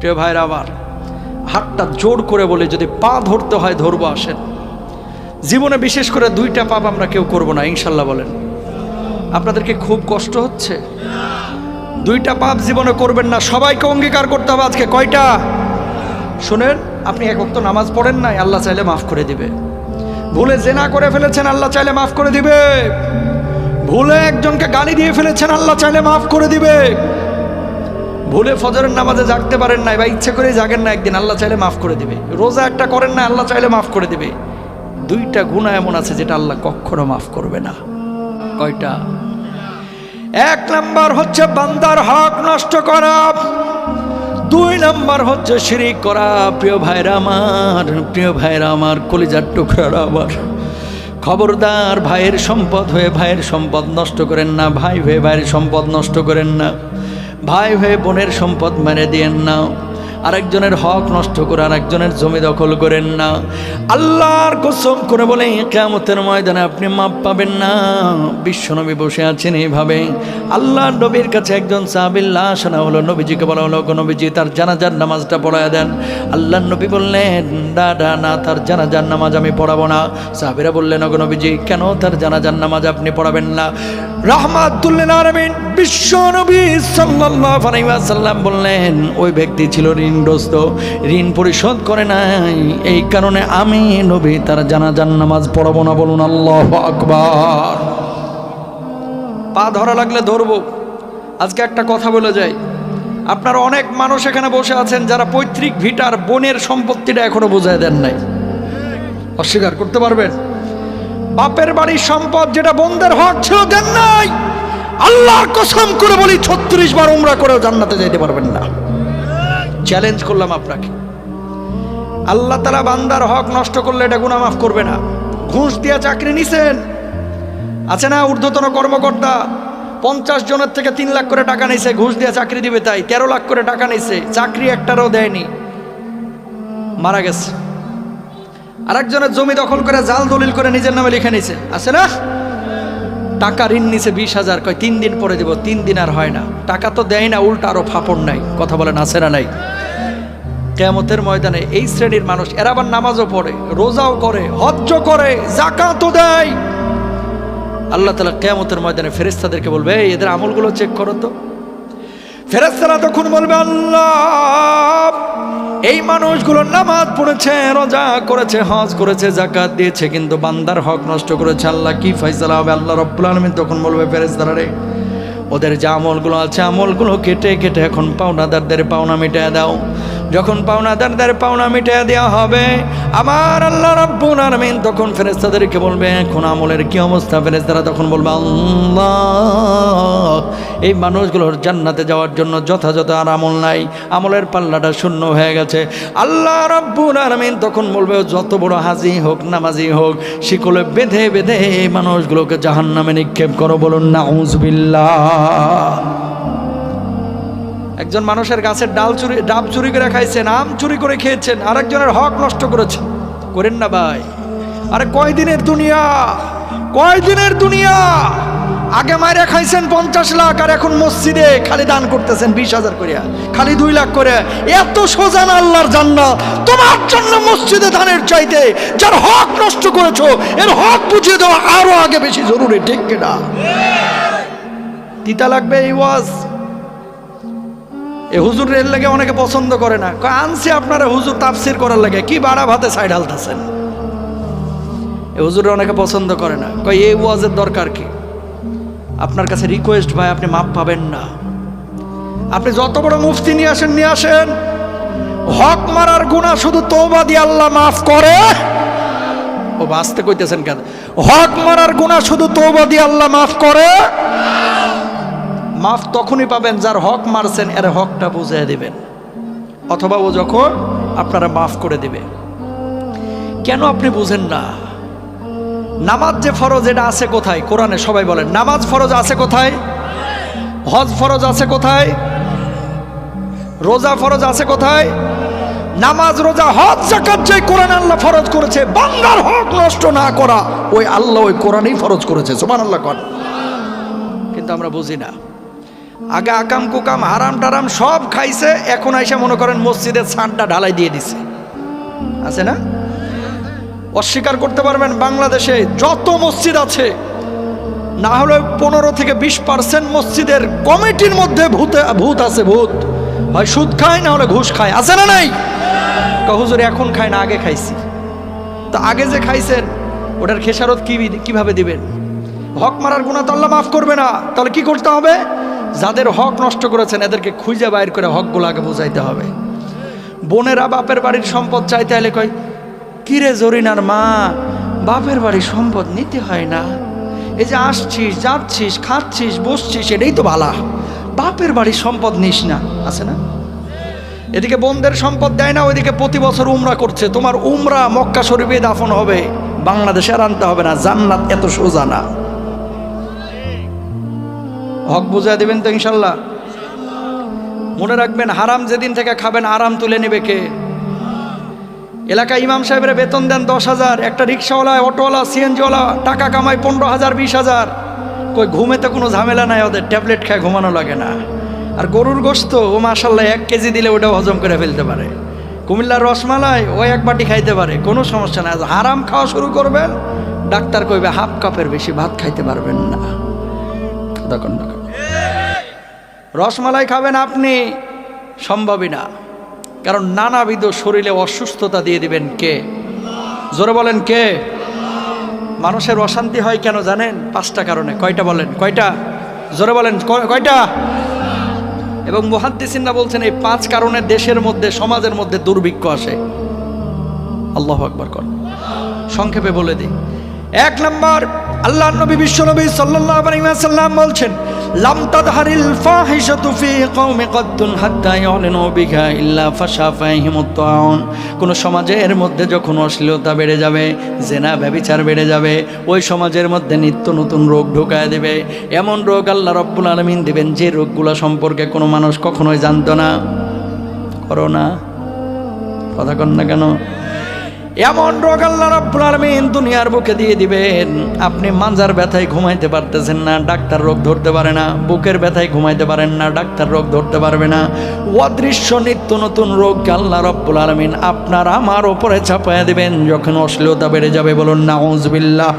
প্রিয় ভাইরা আমার, হাতটা জোর করে বলে যদি পা ধরতে হয় ধরবো, আসেন। জীবনে বিশেষ করে দুইটা পাপ আমরা কেউ করব না, ইনশাল্লাহ বলেন। আপনাদেরকে খুব কষ্ট হচ্ছে? দুইটা পাপ জীবনে করবেন না, সবাইকে অঙ্গীকার করতে হবে। আজকে কয়টা শুনেন, আপনি এক ওয়াক্ত নামাজ পড়েন নাই, আল্লাহ চাইলে মাফ করে দিবে। ভুলে জেনা করে ফেলেছেন, আল্লাহ চাইলে মাফ করে দিবে। ভুলে একজনকে গালি দিয়ে ফেলেছেন, আল্লাহ চাইলে মাফ করে দিবে। ভুলে ফজরের নামাজে জাগতে পারেন নাই বা ইচ্ছে করে জাগেন না একদিন, আল্লাহ চাইলে মাফ করে দিবে। রোজা একটা করেন না, আল্লাহ চাইলে মাফ করে দিবে। দুইটা গুনাহ এমন আছে যেটা আল্লাহ কখনো মাফ করবে না। কয়টা? এক নাম্বার হচ্ছে বান্দার হক নষ্ট করা, দুই নাম্বার হচ্ছে শিরিক করা। প্রিয় ভাইরা আমার, কলিজার টুকরা আমার, খবরদার ভাইয়ের সম্পদ হয়ে ভাইয়ের সম্পদ নষ্ট করেন না, ভাই হয়ে ভাইয়ের সম্পদ নষ্ট করেন না, ভাই হয়ে বোনের সম্পদ মেরে দিয়েন না, আরেকজনের হক নষ্ট করে আরেকজনের জমি দখল করেন না। আল্লাহর কসম করে বলে কিয়ামতের ময়দানে আপনি মাপ পাবেন না। বিশ্বনবী বসে আছেন এইভাবে, আল্লাহর নবীর কাছে একজন সাহাবীর লাশ আনা হলো। নবীজিকে বলা হলো, নবীজি তার জানাজার নামাজটা পড়ায় দেন। আল্লাহর নবী বললেন, না, তার জানাজার নামাজ আমি পড়াবো না। সাহাবীরা বললেন, নবীজি কেন তার জানাজার নামাজ আপনি পড়াবেন না? রাহমাতুল লিল আলামিন বিশ্বনবী সাল্লাল্লাহু আলাইহি ওয়াসাল্লাম বললেন, ওই ব্যক্তি ছিল ঋণগ্রস্ত, ঋণ পরিশোধ করে নাই, এই কারণে আমি নবী তার জানাজার নামাজ পড়াবো না। বলুন আল্লাহু আকবার। পা ধরা লাগলে ধরবো। আজকে একটা কথা বলে যাই, আপনারা অনেক মানুষ এখানে বসে আছেন যারা পৈতৃক ভিটার বোনের সম্পত্তিটা এখনো বুঝায় দেন নাই। অস্বীকার করতে পারবেন? বাপের বাড়ির সম্পদ যেটা বোনদের হক ছিল দেন নাই। আল্লাহর কসম করে বলি 36 বার উমরা করেও জান্নাতে যেতে পারবেন না। চ্যালেঞ্জ করলাম আপনাকে। আল্লাহ তাআলা বান্দার হক নষ্ট করলে এটা গুনাহ মাফ করবে না। ঘুষ দিয়ে চাকরি নিছেন, আছে না ঊর্ধ্বতন কর্মকর্তা 50 জনের থেকে 3 লাখ করে টাকা নিছে, ঘুষ দিয়ে চাকরি দিবে তাই 13 লাখ করে টাকা নিছে, চাকরি একটারও দেয়নি, মারা গেছে। আরেকজনের জমি দখল করে জাল দলিল করে নিজের নামে লিখে নিছে, আছে না? টাকা ঋণ নিছে 20,000, কয় 3 দিন পরে দেব, 3 দিন আর হয় না, টাকা তো দেয় না, উল্টা আরো ফাপড় নাই। কথা বলেন আছে না নাই? কিয়ামতের ময়দানে এই শ্রেণীর মানুষ, এরা আবার নামাজও পড়ে, রোজাও করে, হজ্জও করে, যাকাতও দেয়। আল্লাহ তাআলা কিয়ামতের ময়দানে ফেরেশতাদেরকে বলবে, এদের আমলগুলো চেক করো তো। ফেরেশতারা তখন বলবে, আল্লাহ এই মানুষগুলো নামাজ পড়েছে, রোজা করেছে, হজ করেছে, যাকাত দিয়েছে, কিন্তু বান্দার হক নষ্ট করেছে। আল্লাহ কি ফয়সালা হবে? আল্লাহ রাব্বুল আলামিন তখন বলবে, ফেরেশতারা রে, ওদের যে আমলগুলো আছে আমলগুলো কেটে কেটে এখন পাওনাদারদের পাওনা মিটিয়ে দাও। যখন পাওনাদারদের পাওনা মিটিয়ে দেওয়া হবে, আমার আল্লাহ রাব্বুল আলামিন তখন ফেরেশতাদেরকে বলবে, এখন আমলের কি অবস্থা? ফেরেশতারা তখন বলবে, আল্লাহ এই মানুষগুলোর জান্নাতে যাওয়ার জন্য যথাযথ আর আমল নাই, আমলের পাল্লাটা শূন্য হয়ে গেছে। আল্লাহ রাব্বুল আলামিন তখন বলবে, যত বড় হাজি হোক নামাজি হোক, শিকলে বেঁধে বেঁধে এই মানুষগুলোকে জাহান্নামে নিক্ষেপ করো। বলুন নাউযুবিল্লাহ। একজন মানুষের গাছের ডাব চুরি করে খাইছেন, আম চুরি করে খেয়েছেন, আরেকজনের হক নষ্ট করেছেন। করেন না ভাই? আরে কয়দিনের দুনিয়া? আগে মাইরা খাইছেন 50 লাখ, আর এখন মসজিদে খালি দান করতেছেন 20,000 করে, খালি 2 লাখ করে। এত সোজা না আল্লাহর জান্নাত? তোমার জন্য মসজিদে দানের চাইতে যার হক নষ্ট করেছো এর হক বুঝিয়ে দেওয়া আরো আগে বেশি জরুরি, ঠিক কিনা? তিতা লাগবে এই ওয়াজ। এ হুজুর এর লাগে অনেকে পছন্দ করে না, আনছে আপনারা হুজুর তাফসির করার লাগে, কি বাড়া ভাতে সাইড হালতেছেন। এ হুজুরে অনেকে পছন্দ করে না, কয় এই ওয়াজের দরকার কি? আপনার কাছে রিকোয়েস্ট ভাই, আপনি মাপ পাবেন না। আপনি যত বড় মুফতি নিয়ে আসেন, হক মারার গুনাহ শুধু তওবা দিয়ে আল্লাহ মাফ করে। ও বাঁচতে কইতেছেন কেন? হক মারার গুনাহ শুধু তওবা দিয়ে আল্লাহ মাফ করে। মাফ তখনই পাবেন যার হক মারছেন এর হকটা বুঝিয়ে দিবেন, অথবা ও যখন আপনারা মাফ করে দিবে। কেন আপনি বুঝেন না? নামাজ যে ফরজ, এটা আছে কোথায় কোরআনে? সবাই বলেন, নামাজ ফরজ আছে কোথায়? হজ ফরজ আছে কোথায়? রোজা ফরজ আছে কোথায়? নামাজ, রোজা, হজ, যাকাত যে কোরআন আল্লাহ ফরজ করেছে, বান্দার হক নষ্ট না করা, ওই আল্লাহ ওই কোরআনেই ফরজ করেছে। সুবহানাল্লাহ। কিন্তু আমরা বুঝি না। আগে আকাম কুকাম হারাম টারাম সব খাইছে, এখন আইসা মনে করেন মসজিদের ছাদটা ঢালাই দিয়ে দিছে, আছে না? অস্বীকার করতে পারবেন বাংলাদেশে যত মসজিদ আছে না হলে 15 থেকে 20% মসজিদের কমিটির মধ্যে ভূত আছে, ভূত হয় সুদ খায় না হলে ঘুষ খায়, আছে না নাই? হুজুর এখন খায় না, আগে খাইছি। তো আগে যে খাইছেন ওটার খেসারত কিভাবে দিবেন? হক মারার গুনাহ তো আল্লাহ মাফ করবে না। তাহলে কি করতে হবে? যাদের হক নষ্ট করেছেন এদেরকে খুঁজে বাইর করে হকগুলো আগে বোঝাইতে হবে। বোনেরা বাপের বাড়ির সম্পদ চাইতে হলে কয়, কিরে জরিনার মা, বাপের বাড়ির সম্পদ নিতে হয় না, এই যে আসছিস যাচ্ছিস খাচ্ছিস বসছিস এটাই তো ভালা, বাপের বাড়ির সম্পদ নিস না, আছে না? এদিকে বোনদের সম্পদ দেয় না, ওইদিকে প্রতি বছর উমরা করছে। তোমার উমরা মক্কা শরীফে দাফন হবে, বাংলাদেশে আর আনতে হবে না, জান্নাত এত সোজা না। হক বুঝাই দেবেন তো ইনশাল্লাহ? মনে রাখবেন, হারাম যেদিন থেকে খাবেন আরাম তুলে নেবে কে? এলাকায় ইমাম সাহেবের বেতন দেন 10,000, একটা রিক্সাওয়ালা, অটোওয়ালা, সিএনজিওয়ালা টাকা কামায় 15,000 20,000। কই ঘুমেতে কোনো ঝামেলা নাই ওদের, ট্যাবলেট খায় ঘুমানো লাগে না। আর গরুর গোশত ও মাশাল্লাহ 1 কেজি দিলে ওটাও হজম করে ফেলতে পারে। কুমিল্লার রসমালাই ও 1 বাটি খাইতে পারে, কোনো সমস্যা নাই। হারাম খাওয়া শুরু করবেন, ডাক্তার কইবে হাফ কাপের বেশি ভাত খাইতে পারবেন না। দেখুন রসমালাই খাবেন আপনি, সম্ভবই না, কারণ নানাবিধ শরীরে অসুস্থতা দিয়ে দিবেন কে? জোরে বলেন কে? মানুষের অশান্তি হয় কেন জানেন? 5টা কারণে। কয়টা বলেন? কয়টা? জোরে বলেন কয়টা? এবং মুহাদ্দিসিনরা বলছেন এই 5 কারণে দেশের মধ্যে সমাজের মধ্যে দুর্ভিক্ষ আসে। আল্লাহু আকবার কর। সংক্ষেপে বলে দিই। 1 নম্বর, আল্লাহর নবী বিশ্বনবী সাল্লাল্লাহু আলাইহি ওয়াসাল্লাম বলছেন, লাম তাদহারিল ফাহিশাতু ফি কওমি কদ্দুন হাত্তা ইয়ালিনু বিহা ইল্লা ফাশা ফাহিমুত তাউন। কোন সমাজের মধ্যে যখন অশ্লীলতা বেড়ে যাবে, জেনা ব্যভিচার বেড়ে যাবে, ওই সমাজের মধ্যে নিত্য নতুন রোগ ঢোকায় দেবে। এমন রোগ আল্লাহ রাব্বুল আলামিন দিবেন যে রোগগুলো সম্পর্কে কোনো মানুষ কখনোই জানতো না। করোনা, কথা কন না কেন? এমন রোগ আল্লাহ রাব্বুল আলামিন দুনিয়ার বুকে দিয়ে দিবেন, আপনি মাজার ব্যথায় ঘুমাইতে পারতেছেন না, ডাক্তার রোগ ধরতে পারে না। বুকের ব্যথায় ঘুমাইতে পারেন না, ডাক্তার রোগ ধরতে পারবে না। অদৃশ্য নিত্য নতুন রোগকে আল্লাহ রাব্বুল আলামিন আপনার আমার উপরে চাপায়া দিবেন যখন অশ্লীলতা বেড়ে যাবে। বলুন নাউযুবিল্লাহ।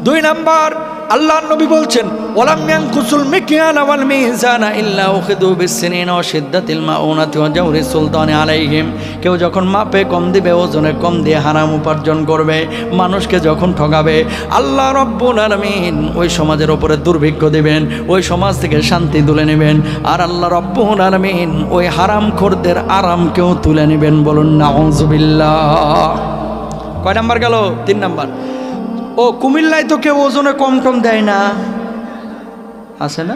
2 নাম্বার, আল্লাহর নবী বলছেন, ওয়ালাম ইয়ানকুসুল মিকয়ালা ওয়াল মিজানা ইল্লা উখিযু বিসসিনিনা ওয়া শিদ্দাতিল মাউনাতি ওয়া জাওরি সুলতানি আলাইহিম। কেউ যখন মাপে কম দিবে, ওজনে কম দিয়ে হারাম উপার্জন করবে, মানুষকে যখন ঠকাবে, আল্লাহ রাব্বুল আলামিন ওই সমাজের উপরে দুর্ভিক্ষ দিবেন, ওই সমাজ থেকে শান্তি তুলে নেবেন। আর আল্লাহ রাব্বুল আলামিন ওই হারামখোরদের আরামকেও তুলে নেবেন। বলুন নাউযুবিল্লাহ। কয় নাম্বার গেল? 3 নাম্বার। ও কুমিল্লায় তো কেউ ওজনে কম টম দেয় না, আছে না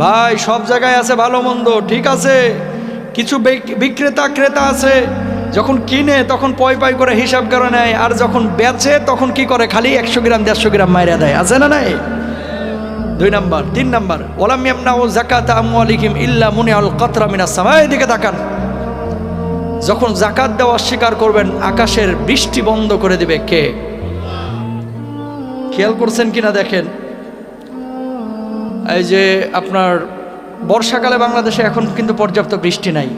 ভাই? সব জায়গায় আছে ভালো মন্দ, ঠিক আছে। কিছু বিক্রেতা ক্রেতা আছে, যখন কিনে তখন পয় পয় করে হিসাব করে নেয়, আর যখন বেচে তখন কি করে? খালি 100 গ্রাম 150 গ্রাম মাইরা দেয়, আছে না নাই? 2 নাম্বার। 3 নাম্বার, ওয়ালাম ইয়ামনাউ যাকাতা আমওয়ালিহিম ইল্লা মুনিআল কাতরা মিনাস সামা। এদিকে তাকান, যখন যাকাত দেওয়া অস্বীকার করবেন, আকাশের বৃষ্টি বন্ধ করে দিবে কে? খেয়াল করছেন কিনা দেখেন, এই যে আপনার বর্ষাকালে বাংলাদেশে এখন কিন্তু পর্যাপ্ত বৃষ্টি নাই।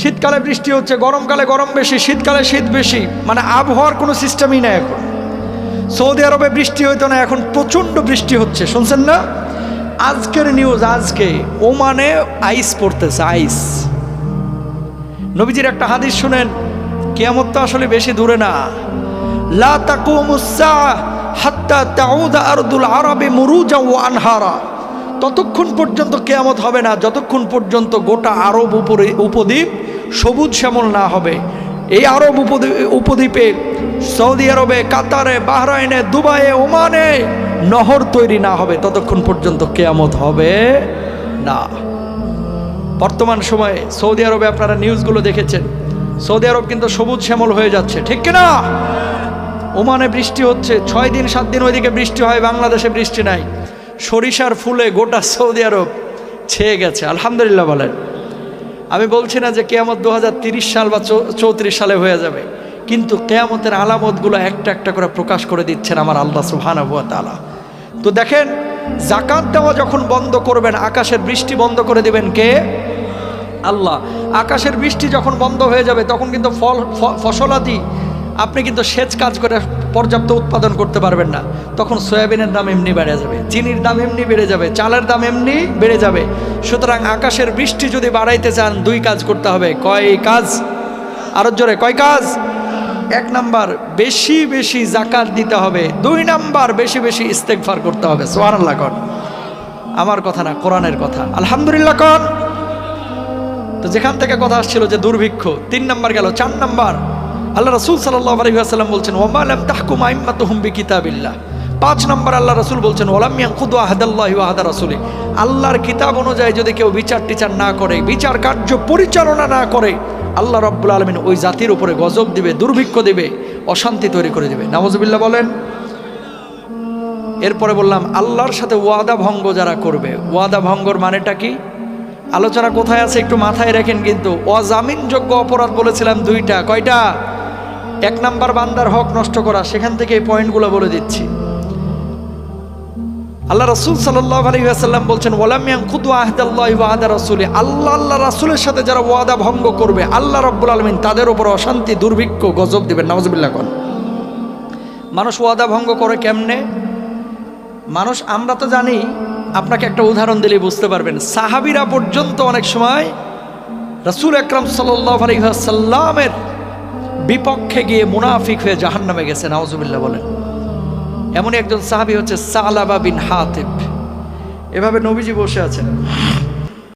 শীতকালে বৃষ্টি হচ্ছে, গরমকালে গরম বেশি, শীতকালে শীত বেশি, মানে আবহাওয়ার কোনো সিস্টেমই নাই এখন। সৌদি আরবে বৃষ্টি হইতো না, এখন প্রচণ্ড বৃষ্টি হচ্ছে, শুনছেন না? আজকের নিউজ, আজকে ওমানে আইস পড়তেছে, আইস। নবীজির একটা হাদিস শুনেন, কিয়ামত তো আসলে বেশি দূরে না। লা তাকুমুস সাআহ হাত্তা তাউদা আরদুল আরবি মুরুজা ওয়া আনহারা। ততক্ষণ পর্যন্ত কিয়ামত হবে না যতক্ষণ পর্যন্ত গোটা আরব উপদ্বীপ সবুজ শ্যামল না হবে। এই আরব উপদ্বীপে, সৌদি আরবে, কাতারে, বাহরাইনে, দুবাইয়ে, ওমানে নহর তৈরি না হবে, ততক্ষণ পর্যন্ত কিয়ামত হবে না। বর্তমান সময়ে সৌদি আরবে আপনারা নিউজগুলো দেখেছেন, সৌদি আরব কিন্তু সবুজ শ্যামল হয়ে যাচ্ছে, ঠিক কিনা? ওমানে বৃষ্টি হচ্ছে, 6 দিন 7 দিন ওইদিকে বৃষ্টি হয়, বাংলাদেশে বৃষ্টি নাই। সরিষার ফুলে গোটা সৌদি আরব ছেয়ে গেছে, আলহামদুলিল্লাহ বলেন। আমি বলছি না যে কিয়ামত 2030 সাল বা 34 সালে হয়ে যাবে, কিন্তু কিয়ামতের আলামতগুলো একটা একটা করে প্রকাশ করে দিচ্ছেন আমার আল্লাহ সুবহানাহু ওয়া তাআলা। তো দেখেন, জাকাত দেওয়া যখন বন্ধ করবেন, আকাশের বৃষ্টি বন্ধ করে দিবেন কে? আল্লাহ। আকাশের বৃষ্টি যখন বন্ধ হয়ে যাবে তখন কিন্তু ফসলাদি আপনি কিন্তু সেচ কাজ করে পর্যাপ্ত উৎপাদন করতে পারবেন না। তখন সয়াবিনের দাম এমনি বেড়ে যাবে, চিনির দাম এমনি বেড়ে যাবে, চালের দাম এমনি বেড়ে যাবে। সুতরাং আকাশের বৃষ্টি যদি বাড়াইতে চান দুই কাজ করতে হবে। কয় কাজ? আরো জোরে, কয় কাজ? 1 নাম্বার বেশি বেশি যাকাত দিতে হবে, 2 নাম্বার বেশি বেশি ইস্তেগফার করতে হবে। সুবহানাল্লাহ কোন? আমার কথা না, কোরআনের কথা। আলহামদুলিল্লাহ কোন? তো যেখান থেকে কথা আসছিল যে দুর্ভিক্ষ, 3 নাম্বার গেল। 4 নাম্বার আল্লাহ রাসূল সাল্লাল্লাহু আলাইহি ওয়াসাল্লাম বলছেন ওয়া লাম তাহকুম আইম্মাতুহুম বিকিতাবিল্লাহ। 5 নাম্বার আল্লাহ রাসূল বলছেন ওয়ালাম ইয়ানকুদু আহাদাল্লাহি ওয়া আহাদা রাসূলি। আল্লাহর কিতাব অনুযায়ী যদি কেউ বিচার টিচার না করে, বিচার কার্য পরিচালনা না করে, আল্লাহ রাব্বুল আলামিন ওই জাতির উপরে গজব দিবে, দুর্ভিক্ষ দিবে, অশান্তি তৈরি করে দিবে। নাউজুবিল্লাহ বলেন। এরপরে বললাম আল্লাহর সাথে ওয়াদা ভঙ্গ যারা করবে। ওয়াদা ভঙ্গর মানেটা কি? আলোচনা কোথায় আছে একটু মাথায় রাখেন কিন্তু। অজামিনযোগ্য অপরাধ বলেছিলাম 2টা। কয়টা? 1 নাম্বার বান্দার হক নষ্ট করা, সেখান থেকে এই পয়েন্টগুলো বলে দিচ্ছি। আল্লাহ রাসূল সাল্লাল্লাহু আলাইহি ওয়াসাল্লাম বলছেন ওয়ালাম ইয়ানকুদু আহদাল্লাহি ওয়া আহদা রাসূলি। আল্লাহ রাসূলের সাথে যারা ওয়াদা ভঙ্গ করবে, আল্লাহ রাব্বুল আলামিন তাদের উপর অশান্তি, দুর্ভিক্ষ, গজব দিবেন। নাউজুবিল্লাহ কোন? মানুষ ওয়াদা ভঙ্গ করে কেমনে? মানুষ, আমরা তো জানি, আপনাকে একটা উদাহরণ দিলেই বুঝতে পারবেন। সাহাবীরা পর্যন্ত অনেক সময় রাসূল আকরাম সাল্লাল্লাহু আলাইহি ওয়াসাল্লামের বিপক্ষে গিয়ে মুনাফিক হয়ে জাহান্নামে গেছে। নাউজুবিল্লাহ বলেন। এমনই একজন সাহাবী হচ্ছে সালাবা বিন হাতিব। এভাবে নবীজি বসে আছেন,